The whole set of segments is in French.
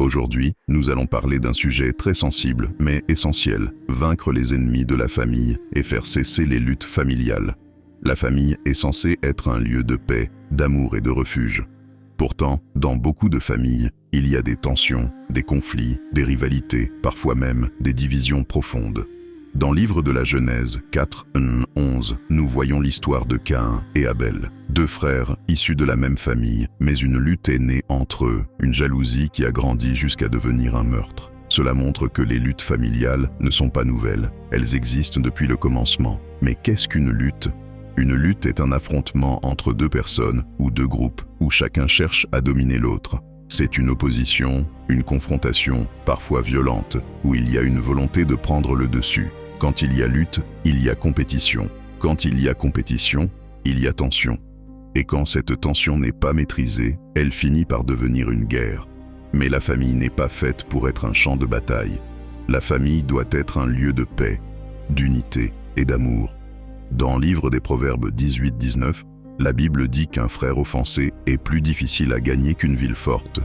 Aujourd'hui, nous allons parler d'un sujet très sensible, mais essentiel, vaincre les ennemis de la famille et faire cesser les luttes familiales. La famille est censée être un lieu de paix, d'amour et de refuge. Pourtant, dans beaucoup de familles, il y a des tensions, des conflits, des rivalités, parfois même des divisions profondes. Dans le livre de la Genèse 4:11, nous voyons l'histoire de Caïn et Abel, deux frères issus de la même famille, mais une lutte est née entre eux, une jalousie qui a grandi jusqu'à devenir un meurtre. Cela montre que les luttes familiales ne sont pas nouvelles, elles existent depuis le commencement. Mais qu'est-ce qu'une lutte ? Une lutte est un affrontement entre deux personnes ou deux groupes, où chacun cherche à dominer l'autre. C'est une opposition, une confrontation, parfois violente, où il y a une volonté de prendre le dessus. Quand il y a lutte, il y a compétition. Quand il y a compétition, il y a tension. Et quand cette tension n'est pas maîtrisée, elle finit par devenir une guerre. Mais la famille n'est pas faite pour être un champ de bataille. La famille doit être un lieu de paix, d'unité et d'amour. Dans le livre des Proverbes 18-19, la Bible dit qu'un frère offensé est plus difficile à gagner qu'une ville forte.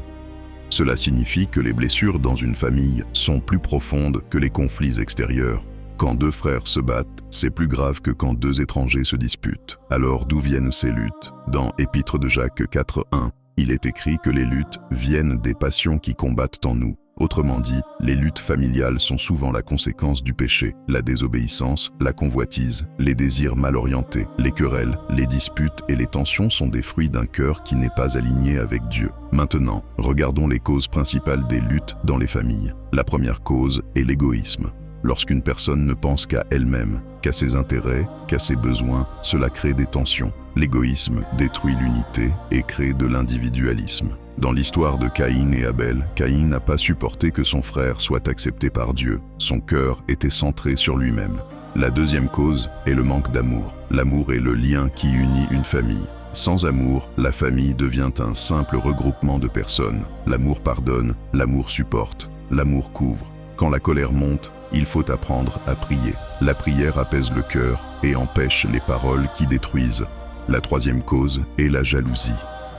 Cela signifie que les blessures dans une famille sont plus profondes que les conflits extérieurs. Quand deux frères se battent, c'est plus grave que quand deux étrangers se disputent. Alors d'où viennent ces luttes ? Dans Épître de Jacques 4:1, il est écrit que les luttes viennent des passions qui combattent en nous. Autrement dit, les luttes familiales sont souvent la conséquence du péché, la désobéissance, la convoitise, les désirs mal orientés, les querelles, les disputes et les tensions sont des fruits d'un cœur qui n'est pas aligné avec Dieu. Maintenant, regardons les causes principales des luttes dans les familles. La première cause est l'égoïsme. Lorsqu'une personne ne pense qu'à elle-même, qu'à ses intérêts, qu'à ses besoins, cela crée des tensions. L'égoïsme détruit l'unité et crée de l'individualisme. Dans l'histoire de Caïn et Abel, Caïn n'a pas supporté que son frère soit accepté par Dieu. Son cœur était centré sur lui-même. La deuxième cause est le manque d'amour. L'amour est le lien qui unit une famille. Sans amour, la famille devient un simple regroupement de personnes. L'amour pardonne, l'amour supporte, l'amour couvre. Quand la colère monte, il faut apprendre à prier. La prière apaise le cœur et empêche les paroles qui détruisent. La troisième cause est la jalousie.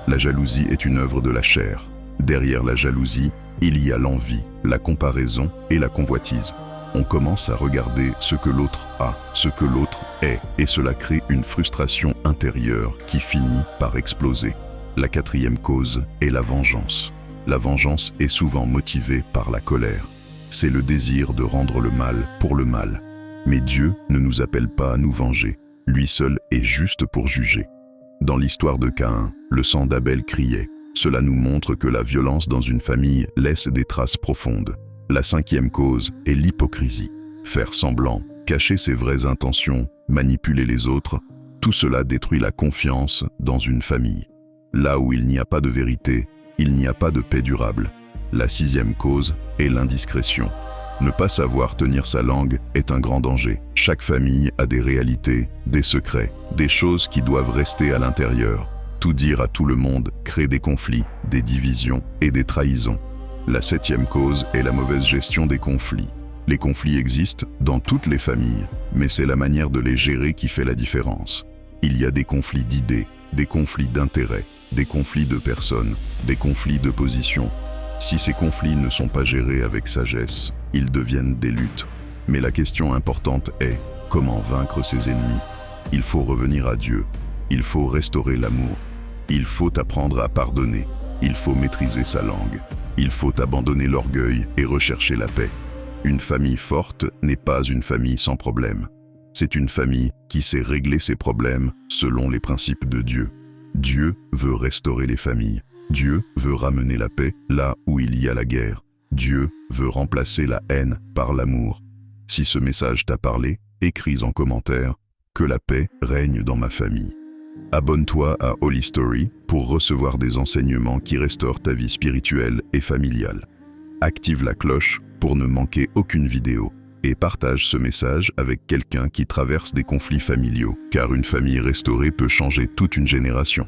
La jalousie est une œuvre de la chair. Derrière la jalousie, il y a l'envie, la comparaison et la convoitise. On commence à regarder ce que l'autre a, ce que l'autre est, et cela crée une frustration intérieure qui finit par exploser. La quatrième cause est la vengeance. La vengeance est souvent motivée par la colère. C'est le désir de rendre le mal pour le mal. Mais Dieu ne nous appelle pas à nous venger. Lui seul est juste pour juger. Dans l'histoire de Caïn, le sang d'Abel criait. Cela nous montre que la violence dans une famille laisse des traces profondes. La cinquième cause est l'hypocrisie. Faire semblant, cacher ses vraies intentions, manipuler les autres, tout cela détruit la confiance dans une famille. Là où il n'y a pas de vérité, il n'y a pas de paix durable. La sixième cause est l'indiscrétion. Ne pas savoir tenir sa langue est un grand danger. Chaque famille a des réalités, des secrets, des choses qui doivent rester à l'intérieur. Tout dire à tout le monde crée des conflits, des divisions et des trahisons. La septième cause est la mauvaise gestion des conflits. Les conflits existent dans toutes les familles, mais c'est la manière de les gérer qui fait la différence. Il y a des conflits d'idées, des conflits d'intérêts, des conflits de personnes, des conflits de position. Si ces conflits ne sont pas gérés avec sagesse, ils deviennent des luttes. Mais la question importante est, comment vaincre ses ennemis ? Il faut revenir à Dieu. Il faut restaurer l'amour. Il faut apprendre à pardonner. Il faut maîtriser sa langue. Il faut abandonner l'orgueil et rechercher la paix. Une famille forte n'est pas une famille sans problème. C'est une famille qui sait régler ses problèmes selon les principes de Dieu. Dieu veut restaurer les familles. Dieu veut ramener la paix là où il y a la guerre. Dieu veut remplacer la haine par l'amour. Si ce message t'a parlé, écris en commentaire « Que la paix règne dans ma famille ». Abonne-toi à Holy Story pour recevoir des enseignements qui restaurent ta vie spirituelle et familiale. Active la cloche pour ne manquer aucune vidéo et partage ce message avec quelqu'un qui traverse des conflits familiaux, car une famille restaurée peut changer toute une génération.